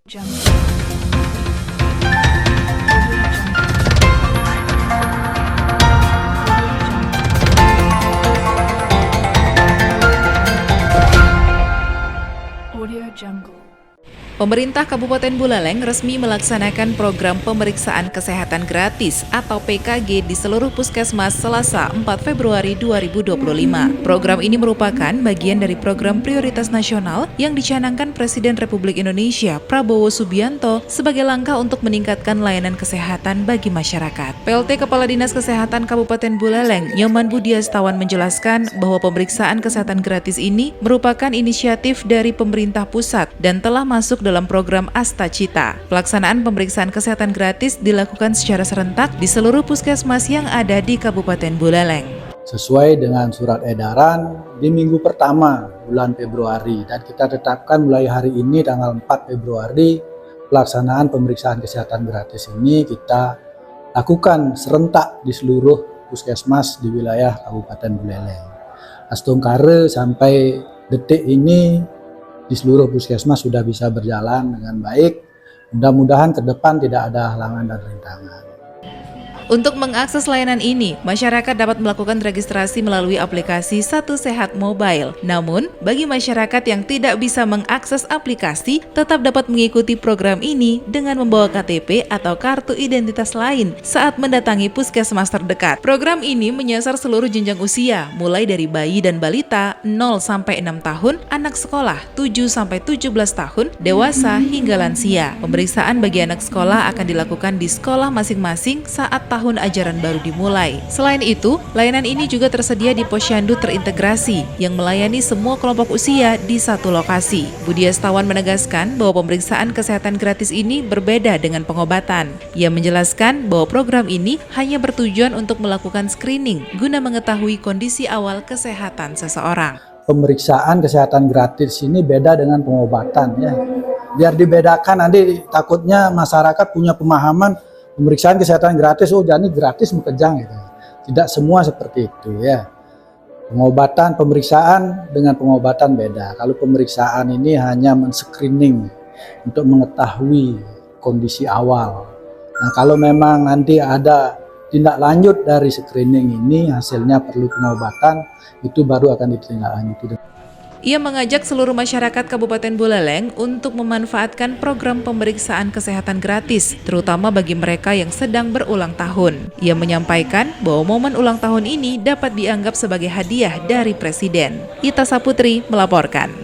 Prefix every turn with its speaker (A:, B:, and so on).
A: Audio Jungle.
B: Pemerintah Kabupaten Buleleng resmi melaksanakan program pemeriksaan kesehatan gratis atau PKG di seluruh puskesmas Selasa 4 Februari 2025. Program ini merupakan bagian dari program prioritas nasional yang dicanangkan Presiden Republik Indonesia Prabowo Subianto sebagai langkah untuk meningkatkan layanan kesehatan bagi masyarakat. PLT Kepala Dinas Kesehatan Kabupaten Buleleng, Nyoman Budiastawan menjelaskan bahwa pemeriksaan kesehatan gratis ini merupakan inisiatif dari pemerintah pusat dan telah masuk dalam program Asta Cita. Pelaksanaan pemeriksaan kesehatan gratis dilakukan secara serentak di seluruh puskesmas yang ada di Kabupaten Buleleng.
C: Sesuai dengan surat edaran di minggu pertama bulan Februari, dan kita tetapkan mulai hari ini tanggal 4 Februari pelaksanaan pemeriksaan kesehatan gratis ini kita lakukan serentak di seluruh puskesmas di wilayah Kabupaten Buleleng. Astungkare sampai detik ini di seluruh puskesmas sudah bisa berjalan dengan baik. Mudah-mudahan ke depan tidak ada halangan dan rintangan.
B: Untuk mengakses layanan ini, masyarakat dapat melakukan registrasi melalui aplikasi Satu Sehat Mobile. Namun, bagi masyarakat yang tidak bisa mengakses aplikasi, tetap dapat mengikuti program ini dengan membawa KTP atau kartu identitas lain saat mendatangi puskesmas terdekat. Program ini menyasar seluruh jenjang usia, mulai dari bayi dan balita 0-6 tahun, anak sekolah 7-17 tahun, dewasa hingga lansia. Pemeriksaan bagi anak sekolah akan dilakukan di sekolah masing-masing saat tahun ajaran baru dimulai. Selain itu, layanan ini juga tersedia di posyandu terintegrasi yang melayani semua kelompok usia di satu lokasi. Budiastawan menegaskan bahwa pemeriksaan kesehatan gratis ini berbeda dengan pengobatan. Ia menjelaskan bahwa program ini hanya bertujuan untuk melakukan screening guna mengetahui kondisi awal kesehatan seseorang.
C: Pemeriksaan kesehatan gratis ini beda dengan pengobatan ya. Biar dibedakan, nanti takutnya masyarakat punya pemahaman pemeriksaan kesehatan gratis, oh jadi gratis mekejang gitu. Tidak semua seperti itu ya. Pengobatan, pemeriksaan dengan pengobatan beda. Kalau pemeriksaan ini hanya men-screening untuk mengetahui kondisi awal. Nah, kalau memang nanti ada tindak lanjut dari screening ini, hasilnya perlu pengobatan, itu baru akan ditindaklanjuti.
B: Ia mengajak seluruh masyarakat Kabupaten Buleleng untuk memanfaatkan program pemeriksaan kesehatan gratis, terutama bagi mereka yang sedang berulang tahun. Ia menyampaikan bahwa momen ulang tahun ini dapat dianggap sebagai hadiah dari Presiden. Ita Saputri melaporkan.